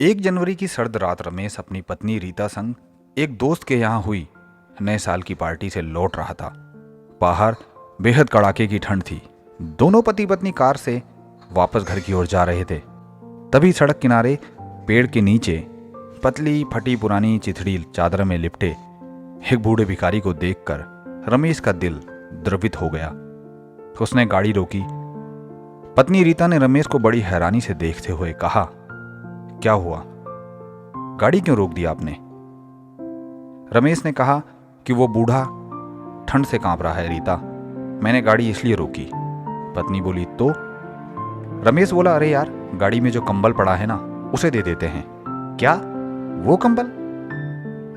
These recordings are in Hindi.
1 जनवरी की सर्द रात रमेश अपनी पत्नी रीता संग एक दोस्त के यहाँ हुई नए साल की पार्टी से लौट रहा था। बाहर बेहद कड़ाके की ठंड थी। दोनों पति पत्नी कार से वापस घर की ओर जा रहे थे। तभी सड़क किनारे पेड़ के नीचे पतली फटी पुरानी चिथड़ी चादर में लिपटे एक बूढ़े भिखारी को देखकर रमेश का दिल द्रवित हो गया। उसने गाड़ी रोकी। पत्नी रीता ने रमेश को बड़ी हैरानी से देखते हुए कहा, क्या हुआ? गाड़ी क्यों रोक दिया आपने? रमेश ने कहा कि वो बूढ़ा ठंड से कांप रहा है रीता, मैंने गाड़ी इसलिए रोकी। पत्नी बोली तो? रमेश बोला, अरे यार, गाड़ी में जो कंबल पड़ा है ना, उसे दे देते हैं। क्या? वो कंबल?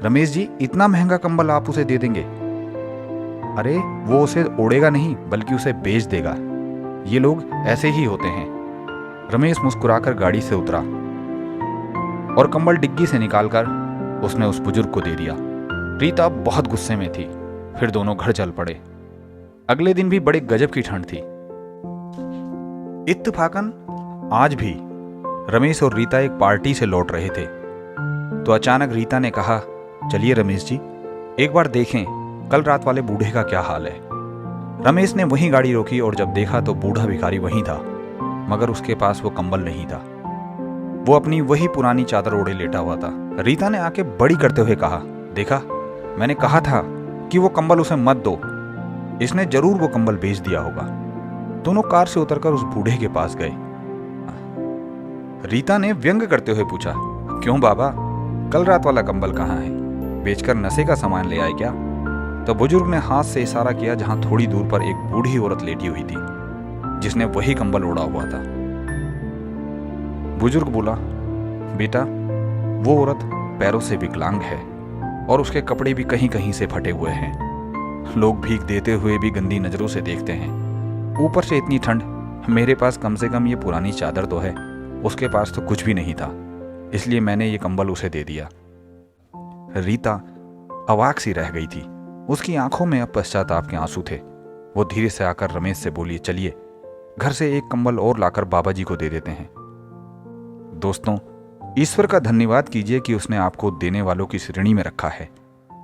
रमेश जी, इतना महंगा कंबल आप उसे दे देंगे? अरे वो उसे ओढ़ेगा नहीं बल्कि उसे बेच देगा। ये लोग ऐसे ही होते हैं। रमेश मुस्कुराकर गाड़ी से उतरा और कंबल डिग्गी से निकालकर उसने उस बुजुर्ग को दे दिया। रीता बहुत गुस्से में थी। फिर दोनों घर चल पड़े। अगले दिन भी बड़े गजब की ठंड थी। इत्तेफाकन आज भी रमेश और रीता एक पार्टी से लौट रहे थे तो अचानक रीता ने कहा, चलिए रमेश जी, एक बार देखें कल रात वाले बूढ़े का क्या हाल है। रमेश ने वहीं गाड़ी रोकी और जब देखा तो बूढ़ा भिखारी वहीं था, मगर उसके पास वो कंबल नहीं था। वो अपनी वही पुरानी चादर ओढ़े लेटा हुआ था। रीता ने आके बड़ी करते हुए कहा, देखा, मैंने कहा था कि वो कंबल उसे मत दो, इसने जरूर वो कंबल बेच दिया होगा। दोनों कार से उतरकर उस बूढ़े के पास गए। रीता ने व्यंग करते हुए पूछा, क्यों बाबा, कल रात वाला कंबल कहाँ है? बेचकर नशे का सामान ले आए क्या? तो बुजुर्ग ने हाथ से इशारा किया जहां थोड़ी दूर पर एक बूढ़ी औरत लेटी हुई थी जिसने वही कंबल ओढ़ा हुआ था। बुजुर्ग बोला, बेटा, वो औरत पैरों से विकलांग है और उसके कपड़े भी कहीं कहीं से फटे हुए हैं। लोग भीख देते हुए भी गंदी नजरों से देखते हैं। ऊपर से इतनी ठंड, मेरे पास कम से कम ये पुरानी चादर तो है, उसके पास तो कुछ भी नहीं था, इसलिए मैंने ये कंबल उसे दे दिया। रीता अवाक सी रह गई थी। उसकी आंखों में अब पश्चाताप के आंसू थे। वो धीरे से आकर रमेश से बोली, चलिए घर से एक कंबल और लाकर बाबा जी को दे देते हैं। दोस्तों, ईश्वर का धन्यवाद कीजिए कि उसने आपको देने वालों की श्रेणी में रखा है।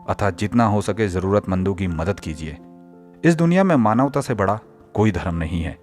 अतः जितना हो सके जरूरतमंदों की मदद कीजिए। इस दुनिया में मानवता से बड़ा कोई धर्म नहीं है।